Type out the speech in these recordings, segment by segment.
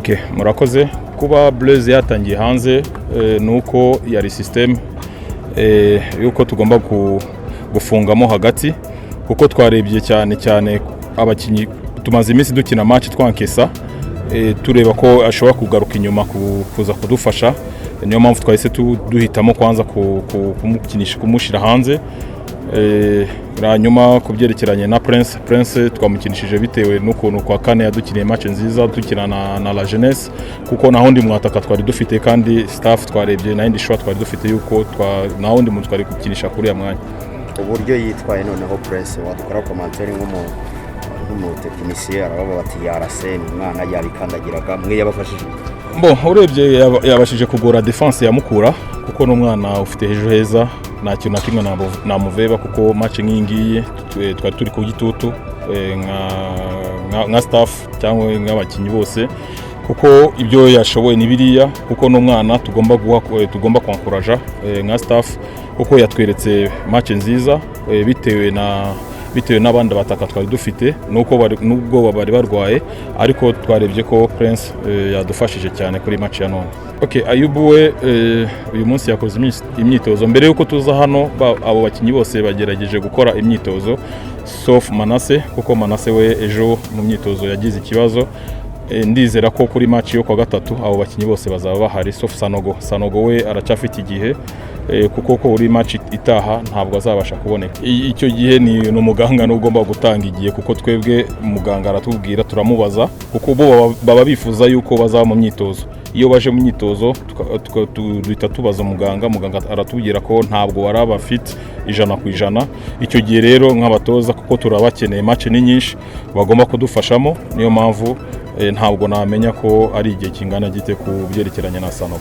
Okay, murakoze kuba Blaise yatangiye hanze nuko yari system yuko tugomba gufungamo hagati kuko twarebye cyane abakinyi tumaze iminsi dukina match twankesa tureba ko ashobora kugaruka inyuma kuza kudufasha, niyo mpamvu twahise duhitamo kwanza kumukinisha kumushira hanze. Nyuma kubyerekeranye na Prince twamukinishije bitewe n'ukuntu kwa kane yadukiniye match nziza dukina na La Jeunesse, kuko naho ndi mwataka twari dufite kandi staff twarebye na indi shot twari dufite yuko naho ndi muntu twari kukinisha kuri ya mwanya. Uburyo yitwaye noneho Prince wadukora commentaire nk'umutekinisiye arababa bati yarase umwana yabikandagiraga mwe yabafashije. Urebye yabashije kugora defense ya Mukura kuko n'umwana ufite ejo heza, nta kintu na kimwe namuveba kuko match nk'ingiye twari turi ku gitutu nka staff cyangwa nk'abakinyi bose, kuko ibyo yashoboye ni biriya, kuko n'umwana tugomba kwankuraja nka staff kuko yatweretse match nziza bitewe n'abandi bataka twari dufite nubwo bari barwaye, ariko twarebye ko Prince yadufashije cyane kuri match ya none. Okay, Ayubu we uyu munsi yakoze imyitozo mbere yuko tuza hano. Abo bakinyi bose bagerageje gukora imyitozo sauf Manase, kuko Manase we ejo mu myitozo yagize ikibazo. Ndizera ko kuri match yo kwa gatatu abo bakinyi bose bazaba bahari sauf Sanogo we aracyafite igihe kuko ko uri match itaha ntabwo azabasha kuboneka. Icyo gihe ni umuganga n'ugomba gutanga igihe, kuko twebwe muganga aratubwira turamubaza, kuko bo baba bifuza yuko bazaba mu myitozo. Iyo baje mu myitozo duhita tubaza muganga aratubwira ko ntabwo waraba fit 100%. Icyo gihe rero nk'abatoza kuko turabakeneye match ni nyinshi bagomba kudufashamo, niyo mpamvu ntabwo namenya ko ari igihe kingana gite ku byerekeranye na Sanogo.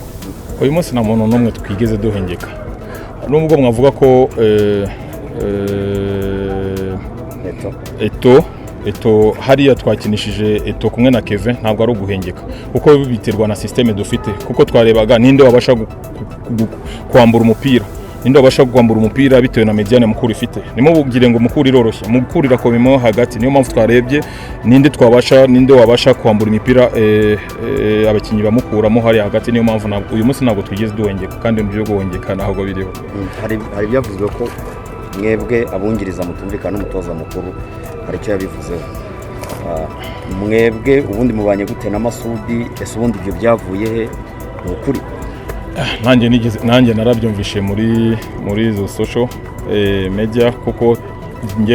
Uyu munsi nta muntu n'umwe twigeze duhengeka, nubwo mwavuga ko Eto hariya twakinishije Eto kumwe na Kevin ntabwo ari uguhengeka, kuko biterwa na systeme dufite, kuko twarebaga ninde wabasha kwambura umupira bitewe na mediane Mukuru ifite. Nimubugire ngo Mukuru iroroshye, Mukuru irakomemo hagati, niyo mpamvu twarebye ninde wabasha kwambura imipira abakinyi bamukuramo hari hagati. Niyo mpamvu uyu munsi ntabwo twigeze duhengeka, kandi mu byo guhengeka ntabwo biriho. Hari byavuzwe ko mwebwe abungiriza mutumvikana n'umutoza mukuru, hari icyo yabivuzeho. Mwebwe ubundi mubanye gute na Masudi? Ese ubundi ibyo byavuye he? Ukuri nanjye narabyumvishe muri zo social media, kuko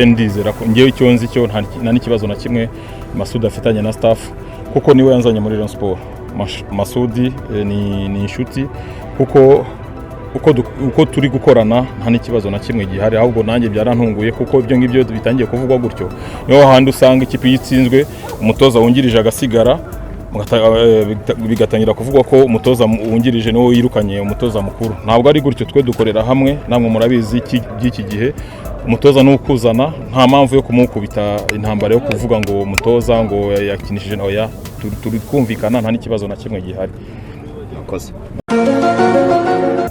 ndizera ko ngewe icyo nzi cyo nta n'ikibazo na kimwe Masudi afitanye na staff, kuko niwe yanzanye muri Rayon Sport. Masudi ni inshuti, uko turi gukorana nta n'ikibazo na kimwe gihari, ahubwo nanjye byarantunguye kuko ibyo ngibyo bitangiye kuvugwa gutyo. Niyo handi usanga ikipe yitsinzwe umutoza wungirije agasigara, bigatangira kuvugwa ko umutoza wungirije niwe yirukanye umutoza mukuru. Ntabwo ari gutyo, twe dukorera hamwe, namwe murabizi by'iki gihe umutoza n'ukuzana, nta mpamvu yo kumukubita intambara yo kuvuga ngo umutoza ngo yakinishije oya, turi kumvikana nta n'ikibazo na kimwe gihari. Nakoze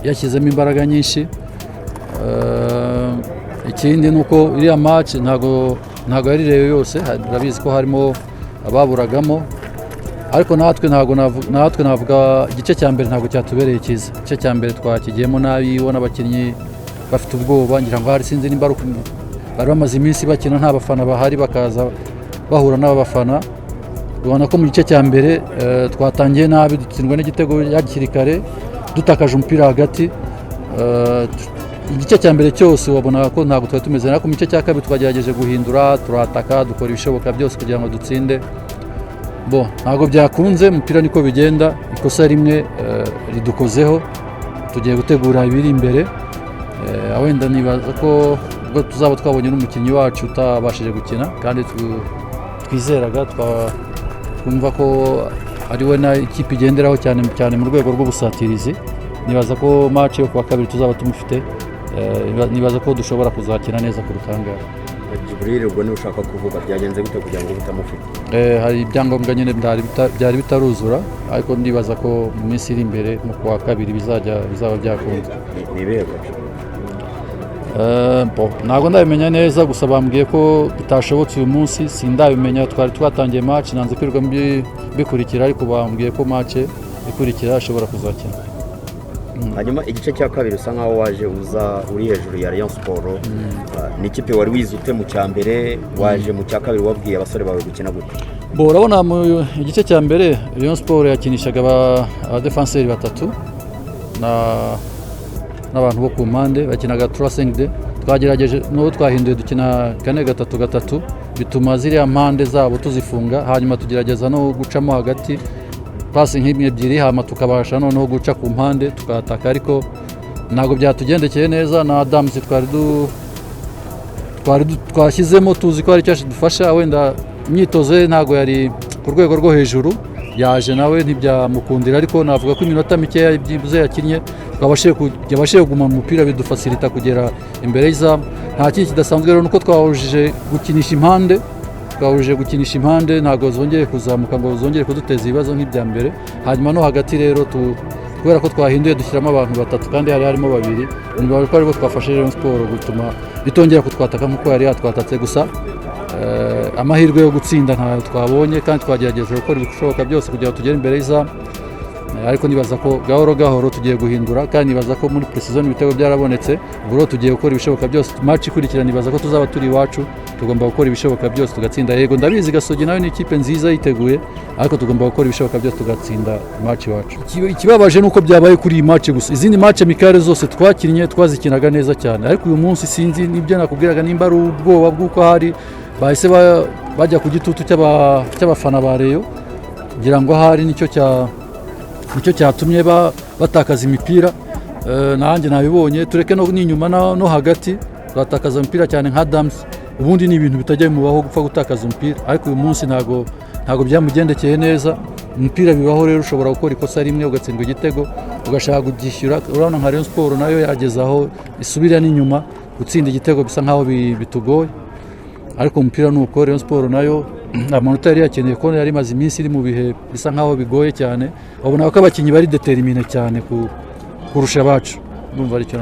yashyizemo imbaraga nyinshi. Ikindi nuko iriya match ntago yari rero yose, urabizi ko harimo ababuragamo, ariko natwe navuga igice cya mbere ntabwo cyatubereye cyiza. Igice cya mbere twakigiyemo nabi, ubona abakinnyi bafite ubwoba, ngira ngo hari sinzi nimba bari bamaze iminsi bakina nta bafana bahari, bakaza bahura n'abafana. Ubona ko mu gice cya mbere twatangiye nabi, dutsindwa n'igitego hakiri kare, dutakaje umupira hagati. Igice cya mbere cyose wabona ko ntabwo twari tumeze, ariko mu gice cya kabiri twagerageje guhindura, turataka, dukora ibishoboka byose kugira ngo dutsinde. Ntabwo byakunze, umupira niko bigenda, ikosa rimwe ridukozeho, tugiye gutegura ibiri imbere. Wenda nibaza ko ubwo tuzaba twabonye n'umukinnyi wacu utabashije gukina, kandi twizeraga twumva ko ari we na ikipe igenderaho cyane mu rwego rw'ubusatirizi. Nibaza ko match yo kuwa kabiri tuzaba tumufite, nibaza ko dushobora kuzakina neza kuruta ahangaha. Jibril, ubwo niba ushaka kuvuga byagenze gute kugira ngo utamufite? Hari ibyangombwa nyine byari bitaruzura, ariko ndibaza ko mu minsi iri imbere mu kuwa kabiri bizaba byakunze. Ni ibihe? ntabwo ndabimenya neza gusa bambwiye ko bitashobotse uyu munsi sindabimenya twari twatangiye match nanze kwirirwa bikurikira ariko bambwiye ko match ikurikira ashobora kuzakina. Hanyuma igice cya kabiri usa nkaho waje uza uri hejuru ya Rayon Sport, ni ikipe wari wizute mu cya mbere, waje mu cya kabiri wabwiye abasore bawe gukina gute? Urabona mu igice cya mbere Rayon Sport yakinishaga abadefenseri batatu n'abantu bo ku mpande bakinaga 3-5-2, twagerageje n'uwo twahinduye dukina 4-3-3 bituma ziriya mpande zabo tuzifunga, hanyuma tugerageza no gucamo hagati pasi nk'imwe ebyiri hama tukabasha noneho guca ku mpande tukataka, ariko ntabwo byatugendekeye neza. Na Adams twashyizemo tuzi ko hari icyo dufasha, wenda imyitozo ye ntabwo yari ku rwego rwo hejuru, yaje nawe ntibyamukundira, ariko navuga ko iminota mikeya byibuze yakinnye yabashije kuguma mu mupira bidufasirita kugera imbere y'izamu. Nta kindi kidasanzwe rero nuko twahujije gukinisha impande ntabwo zongeye kuzamuka ngo zongere kuduteza ibibazo nk'ibya mbere. Hanyuma no hagati rero kubera ko twahinduye dushyiramo abantu batatu kandi hari harimo babiri, niba ko aribo twafashe Rayon Sport gutuma bitongera kutwataka nk'uko yari yatwatatse. Gusa amahirwe yo gutsinda ntayo twabonye kandi twagerageje gukora ibishoboka byose kugira ngo tugere imbere y'izamu, ariko nibaza ko gahoro gahoro tugiye guhindura, kandi nibaza ko muri pre-season ibitego byarabonetse, ubwo tugiye gukora ibishoboka byose. Match ikurikira nibaza ko tuzaba turi iwacu, tugomba gukora ibishoboka byose tugatsinda. Yego ndabizi Gasogi nayo ni ikipe nziza yiteguye, ariko tugomba gukora ibishoboka byose tugatsinda match iwacu. Ikibabaje nuko byabaye kuri iyi match gusa, izindi match mikare zose twakinnye twazikinaga neza cyane, ariko uyu munsi sinzi nibyo nakubwiraga, nimba ari ubwoba bw'uko hari bahise bajya ku gitutu cy'abafana ba Rayon, ngira ngo hari nicyo cyatumye batakaza imipira. Nanjye nabibonye, tureke no n'inyuma no hagati batakaza imipira cyane nka Adams, ubundi ni ibintu bitajya bimubaho gupfa gutakaza umupira, ariko uyu munsi ntago byamugendekeye neza. Umupira bibaho rero, ushobora gukora ikosa rimwe ugatsindwa igitego ugashaka kugishyura. Urabona nka Rayon Sport nayo yageze aho isubira n'inyuma, gutsinda igitego bisa nkaho bitugoye, ariko umupira nuko Rayon Sport nayo amanota yari yakeneye ko yari maze iminsi iri mu bihe bisa nkaho bigoye cyane. Babona ko abakinnyi bari determine cyane kurusha abacu, ndumva ari cyo.